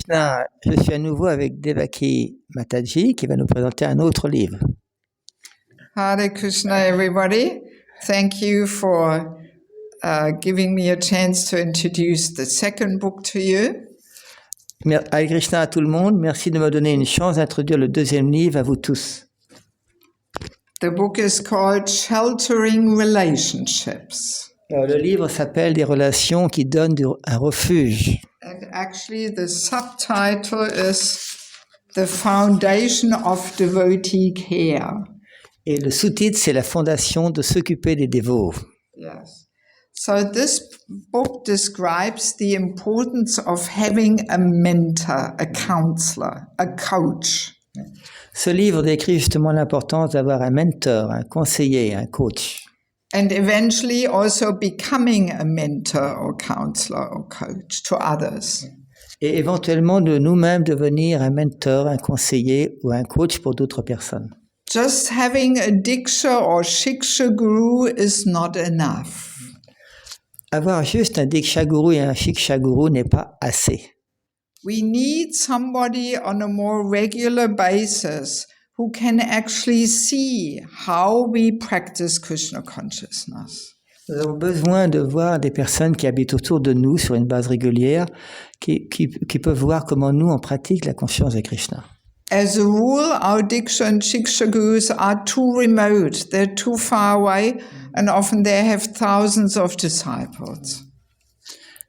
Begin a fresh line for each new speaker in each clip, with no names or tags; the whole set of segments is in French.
Krishna, je suis à nouveau avec Devaki Mataji qui va nous présenter un autre livre.
Hare Krishna, everybody. Thank you for giving me a chance to introduce the second book to you.
Hare Krishna à tout le monde. Merci de me donner une chance d'introduire le deuxième livre à vous tous.
The book is called Sheltering Relationships.
Alors, le livre s'appelle Des relations qui donnent un refuge.
And actually the subtitle is The Foundation of Devotee Care.
Et le sous-titre, c'est La fondation de s'occuper des dévots.
Yes. So this book describes the importance of having a mentor, a counselor, a coach.
Ce livre décrit justement l'importance d'avoir un mentor, un conseiller, un coach.
And eventually also becoming a mentor or counselor or coach to others.
Et éventuellement de nous-mêmes devenir un mentor, un conseiller ou un coach pour d'autres personnes.
Just having a diksha or shiksha guru is not enough.
Avoir juste un diksha guru et un shiksha guru n'est pas assez.
We need somebody on a more regular basis who can actually see how we practice Krishna consciousness.
Nous avons besoin de voir des personnes qui habitent autour de nous sur une base régulière, qui peuvent voir comment nous on pratique la conscience de Krishna.
As a rule, our diksha and shiksha gurus are too remote, they're too far away, and often they have thousands of disciples.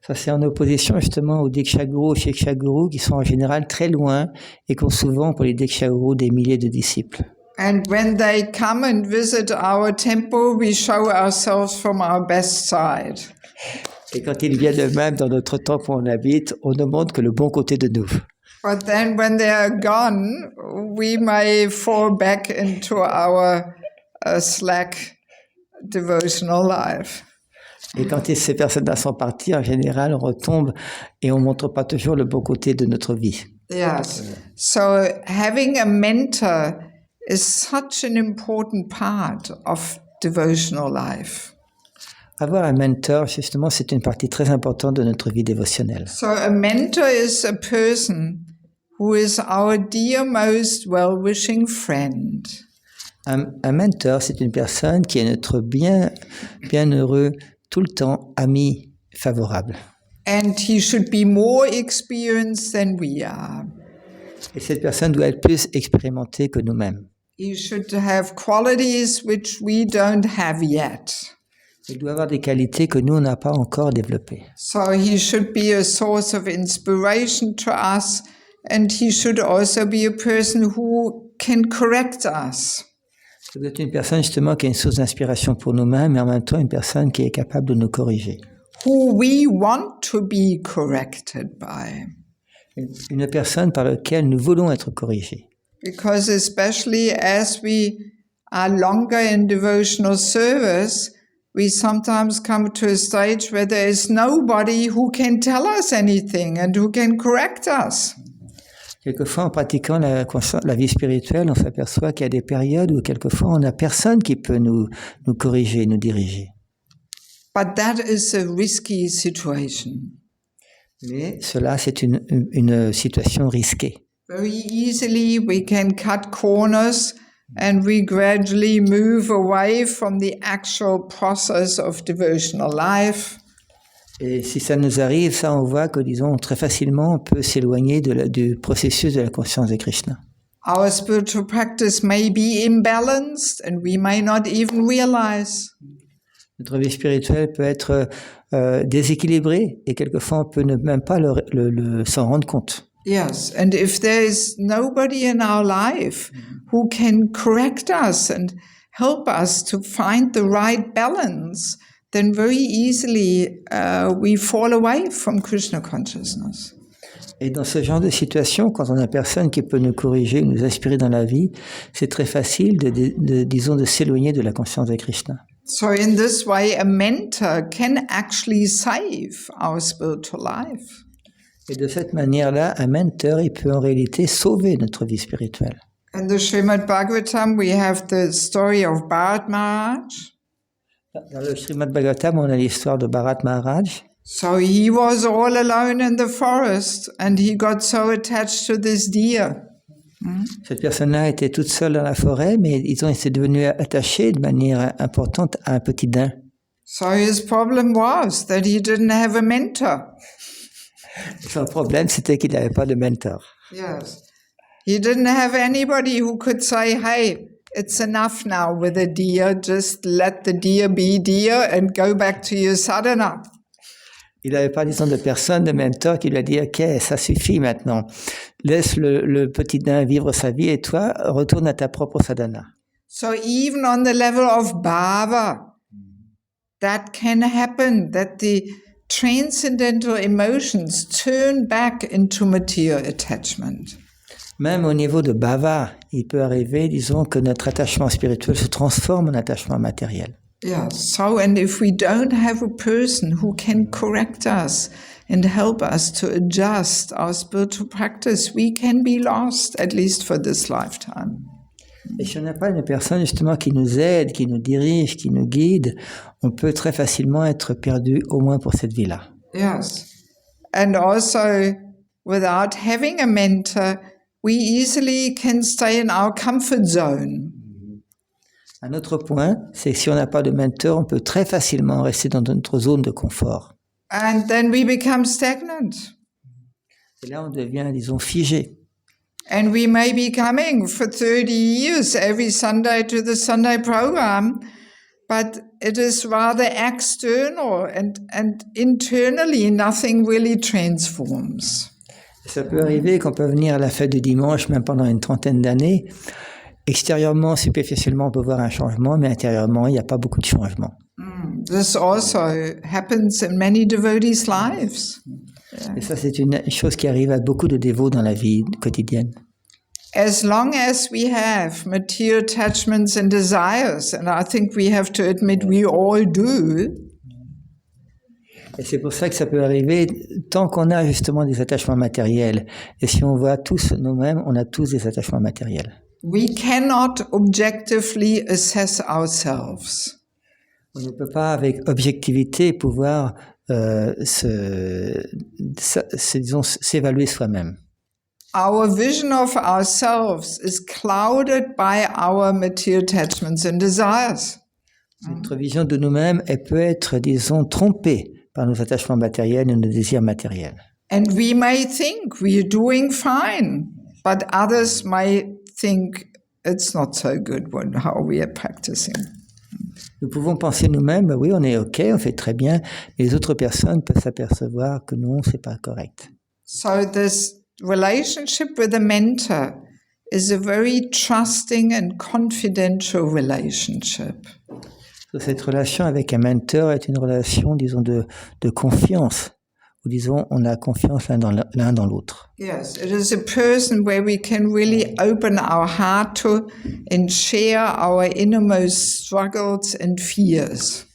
Ça, c'est en opposition justement aux Diksha Guru, aux Shiksha Guru qui sont en général très loin et qui ont souvent pour les Diksha Guru des milliers de disciples.
And when they come and visit our temple, we show ourselves from our best side.
Et quand ils viennent eux-mêmes dans notre temple où on habite, on ne montre que le bon côté de nous.
But then when they are gone, we may fall back into our slack devotional life.
Et quand ces personnes-là sont parties, en général, on retombe et on ne montre pas toujours le bon côté de notre vie.
Yes. So having a mentor is such an important part of devotional life.
Avoir un mentor, justement, c'est une partie très importante de notre vie dévotionnelle.
So a mentor is a person who is our dear, most well-wishing friend.
Un mentor, c'est une personne qui est notre bienheureux, tout le temps ami favorable.
And he should be more experienced than we are.
Et cette personne doit être plus expérimentée que nous-mêmes.
He should have qualities which we don't have yet.
Il doit avoir des qualités que nous, on n'a pas encore développées.
So he should be a source of inspiration to us, and he should also be a person who can correct us.
Ça doit être une personne justement qui est une source d'inspiration pour nous-mêmes, mais en même temps une personne qui est capable de nous corriger.
Who we want to be corrected by.
Une personne par laquelle nous voulons être corrigés.
Because especially as we are longer in devotional service, we sometimes come to a stage where there is nobody who can tell us anything and who can correct us.
Quelquefois, en pratiquant la vie spirituelle, on s'aperçoit qu'il y a des périodes où quelquefois on n'a personne qui peut nous corriger, nous diriger.
But that is a risky situation.
Mais cela, c'est une situation risquée.
Very easily we can cut corners and we gradually move away from the actual process of devotional life.
Et si ça nous arrive, ça on voit que, disons, très facilement on peut s'éloigner du processus de la conscience de Krishna.
Our spiritual practice may be imbalanced and we may not even realize.
Notre vie spirituelle peut être déséquilibrée et quelquefois on peut même pas s'en rendre compte.
Yes, and if there is nobody in our life who can correct us and help us to find the right balance, then very easily we fall away from Krishna consciousness.
Et dans ce genre de situation, quand on n'a personne qui peut nous corriger, nous inspirer dans la vie, c'est très facile de s'éloigner de la conscience de Krishna.
So in this way, a mentor can actually save our spiritual life.
Et de cette manière-là, un mentor, il peut en réalité sauver notre vie spirituelle.
In the Srimad Bhagavatam, we have the story of Bharat Maharaj.
Dans le Srimad Bhagavatam, on a l'histoire de Bharat Maharaj.
So he was all alone in the forest and he got so attached to this deer.
Cette personne-là était toute seule dans la forêt, mais ils ont été devenus attachés de manière importante à un petit daim.
So his problem was that he didn't have a mentor.
Son problème, c'était qu'il n'avait pas de mentor.
Yes. He didn't have anybody who could say, hey, it's enough now with the deer, just let the deer be deer and go back to your sadhana.
Il n'avait pas, disons, de personne, de mentor qui lui a dit « Ok, ça suffit maintenant. Laisse le petit daim vivre sa vie et toi, retourne à ta propre sadhana. »
So even on the level of bhava, that can happen, that the transcendental emotions turn back into material attachment.
Même au niveau de bhava, il peut arriver, disons, que notre attachement spirituel se transforme en attachement matériel.
Yeah, so and if we don't have a person who can correct us and help us to adjust our spiritual practice, we can be lost, at least for this lifetime.
Et si on n'a pas une personne justement qui nous aide, qui nous dirige, qui nous guide, on peut très facilement être perdu, au moins pour cette vie-là.
Yes. And also, without having a mentor, we easily can stay in our comfort zone.
Un autre point, c'est que si on n'a pas de mentor, on peut très facilement rester dans notre zone de confort.
And then we become stagnant.
Et là, on devient, disons, figé.
And we may be coming for 30 years every Sunday to the Sunday program, but it is rather external and internally nothing really transforms.
Ça peut arriver qu'on peut venir à la fête du dimanche, même pendant une trentaine d'années. Extérieurement, superficiellement, on peut voir un changement, mais intérieurement, il n'y a pas beaucoup de changement.
This also happens in many devotees' lives.
Et ça, c'est une chose qui arrive à beaucoup de dévots dans la vie quotidienne.
As long as we have material attachments and desires, and I think we have to admit we all do.
Et c'est pour ça que ça peut arriver tant qu'on a justement des attachements matériels. Et si on voit tous nous-mêmes, on a tous des attachements matériels.
We cannot objectively assess ourselves.
On ne peut pas avec objectivité pouvoir s'évaluer soi-même.
Our vision of ourselves is clouded by our material attachments and desires.
Notre vision de nous-mêmes, elle peut être, disons, trompée par nos attachements matériels et nos désirs matériels.
And we may think we are doing fine, but others may think it's not so good how we are practicing.
Nous pouvons penser nous-mêmes, oui, on est OK, on fait très bien, mais les autres personnes peuvent s'apercevoir que non, c'est pas correct.
So this relationship with a mentor is a very trusting and confidential relationship.
Cette relation avec un mentor est une relation, disons, de confiance, où, disons, on a confiance l'un dans l'autre.
Yes, it is a person where we can really open our heart to and share our innermost struggles and fears.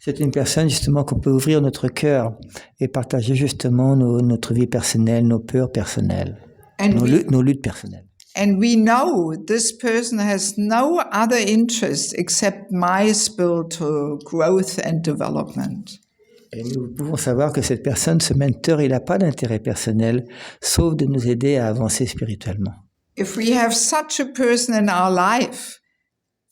C'est une personne, justement, qu'on peut ouvrir notre cœur et partager, justement, notre vie personnelle, nos peurs personnelles, nos luttes personnelles.
And we know this person has no other interest except my spiritual growth and development.
Et nous pouvons savoir que cette personne, ce mentor, il n'a pas d'intérêt personnel, sauf de nous aider à avancer spirituellement.
If we have such a person in our life,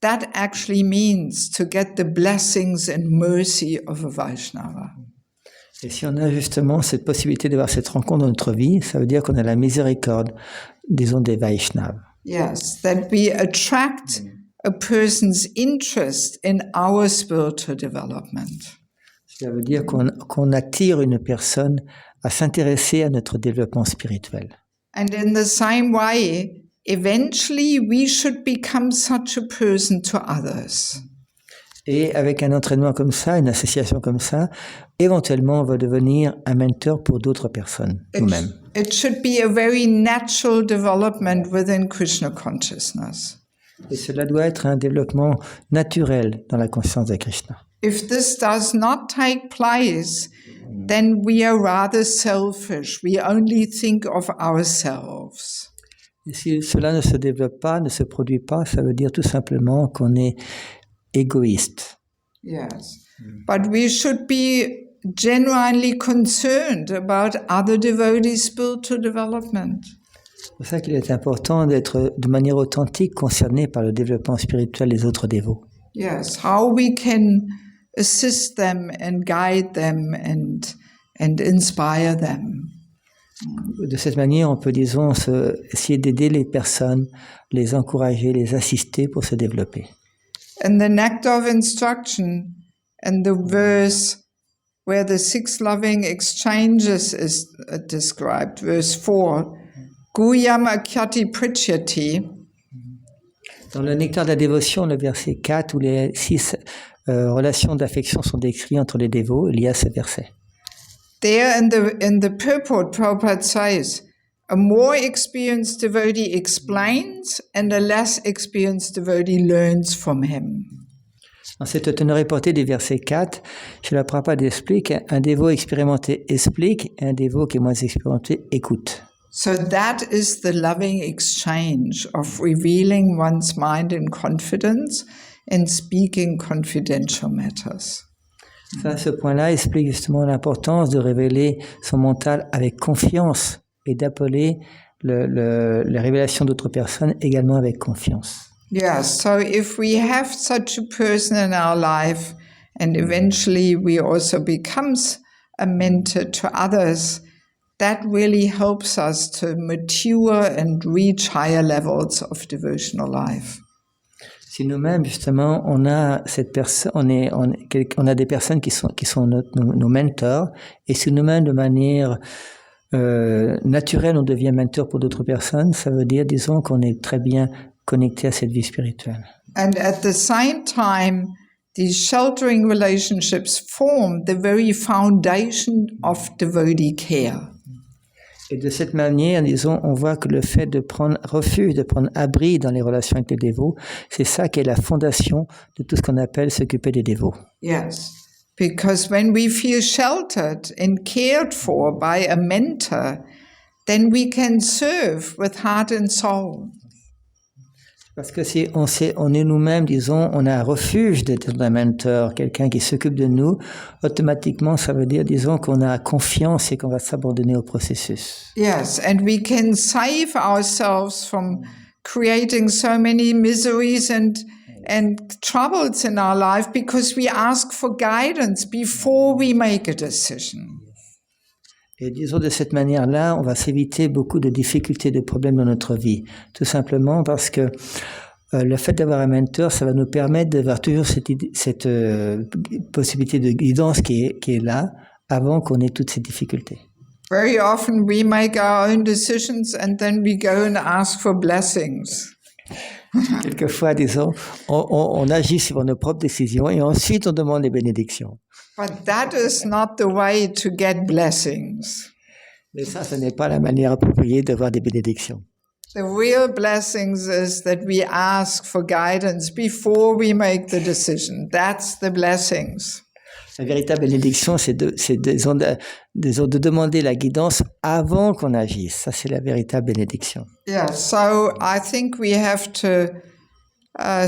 that actually means to get the blessings and mercy of a Vaishnava.
Et si on a justement cette possibilité d'avoir cette rencontre dans notre vie, ça veut dire qu'on a la miséricorde, disons, des Vaishnavas.
Yes, that we attract a person's interest in our spiritual development.
Ça veut dire qu'on attire une personne à s'intéresser à notre développement spirituel.
And in the same way, eventually we should become such a person to others.
Et avec un entraînement comme ça, une association comme ça, éventuellement on va devenir un mentor pour d'autres personnes, nous-mêmes.
It should be a very natural development within Krishna consciousness.
Et cela doit être un développement naturel dans la conscience de Krishna.
If this does not take place, then we are rather selfish. We only think of ourselves.
Et si cela ne se développe pas, ne se produit pas, ça veut dire tout simplement qu'on est égoïste.
Yes. But we should be genuinely concerned about other devotees' spiritual development.
C'est pour ça qu'il est important d'être de manière authentique concerné par le développement spirituel des autres dévots.
Yes, how we can assist them and guide them and inspire them.
De cette manière, on peut, disons, essayer d'aider les personnes, les encourager, les assister pour se développer.
And the nectar of instruction and the verse where the 6 loving exchanges is described, verse 4, Guyam akyati prithyati.
Dans le nectar de la dévotion, le verset 4, où les 6 relations d'affection sont décrites entre les dévots, il y a ce verset.
There in the purport, Prabhupada says, a more experienced devotee explains and a less experienced devotee learns from him.
Dans cette teneur portée du verset 4, Srila Prabhupada explique, un dévot expérimenté explique, et un dévot qui est moins expérimenté écoute.
So that is the loving exchange of revealing one's mind in confidence and speaking confidential matters.
Ça, ce point-là explique justement l'importance de révéler son mental avec confiance et d'appeler les révélations d'autres personnes également avec confiance.
Yeah, so if we have such a person in our life and eventually we also becomes a mentor to others, that really helps us to mature and reach higher levels of devotional life.
Si nous-mêmes, justement, on a cette personne, on a des personnes qui sont nos mentors, et si nous-mêmes, de manière naturelle, on devient mentor pour d'autres personnes, ça veut dire, disons, qu'on est très bien connecté à cette vie spirituelle.
And at the same time, these sheltering relationships form the very foundation of devotee care.
Et de cette manière, disons, on voit que le fait de prendre refuge, de prendre abri dans les relations avec les dévots, c'est ça qui est la fondation de tout ce qu'on appelle s'occuper des dévots.
Yes, because when we feel sheltered and cared for by a mentor, then we can serve with heart and soul.
Parce que si on est nous-mêmes, disons, on a un refuge d'être un mentor, quelqu'un qui s'occupe de nous, automatiquement, ça veut dire, disons, qu'on a confiance et qu'on va s'abandonner au processus.
Yes, and we can save ourselves from creating so many miseries and troubles in our life because we ask for guidance before we make a decision.
Et disons, de cette manière-là, on va s'éviter beaucoup de difficultés, de problèmes dans notre vie. Tout simplement parce que le fait d'avoir un mentor, ça va nous permettre d'avoir toujours cette possibilité de guidance qui est là, avant qu'on ait toutes ces difficultés.
Very often we make our own decisions and then we go and ask for blessings.
Quelquefois, disons, on agit sur nos propres décisions et ensuite on demande des bénédictions.
But that is not the way to get blessings.
Mais ça, ce n'est pas la manière appropriée d'avoir des bénédictions.
The real blessings is that we ask for guidance before we make the decision. That's the blessings.
La véritable bénédiction, c'est de demander la guidance avant qu'on agisse. Ça, c'est la véritable bénédiction.
Yeah, so I think we have to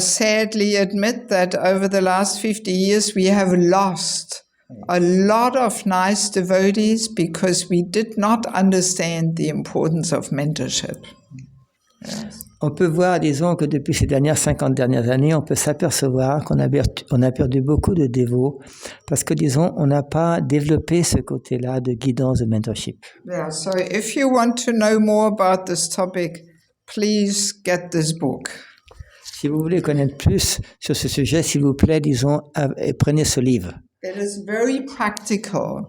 sadly admit that over the last 50 years we have lost a lot of nice devotees because we did not understand the importance of mentorship. Yes.
On peut voir, disons, que depuis ces 50 dernières années, on peut s'apercevoir qu'on a perdu beaucoup de dévots parce que, disons, on n'a pas développé ce côté-là de guidance, de mentorship.
Yeah, so if you want to know more about this topic, please get this book.
Si vous voulez connaître plus sur ce sujet, s'il vous plaît, disons, prenez ce livre.
It is very practical.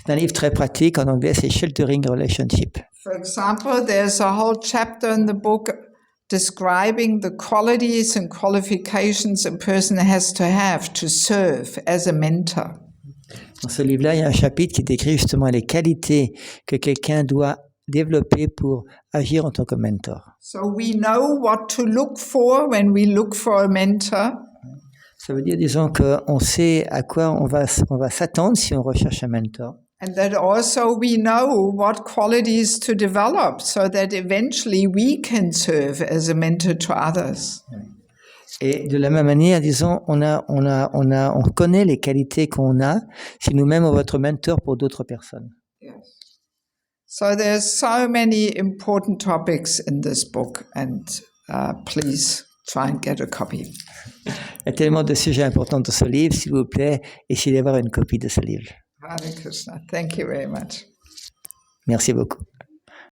C'est un livre très pratique. En anglais, c'est Sheltering Relationship.
For example, there's a whole chapter in the book describing the qualities and qualifications a person has to serve as a mentor.
Dans ce livre-là, il y a un chapitre qui décrit justement les qualités que quelqu'un doit développer pour agir en tant que mentor.
So we know what to look for when we look for a mentor.
Ça veut dire, disons, qu'on sait à quoi on va s'attendre si on recherche un mentor.
And that also we know what qualities to develop so that eventually we can serve as a mentor to others.
Et de la même manière, disons, on connaît les qualités qu'on a si nous-mêmes on va être mentor pour d'autres personnes.
Yes. So there's so many important topics in this book, and please try and get a copy.
Il y a tellement de sujets importants dans ce livre, s'il vous plaît, essayez d'avoir une copie de ce livre.
Hare Krishna. Thank you very much.
Merci beaucoup.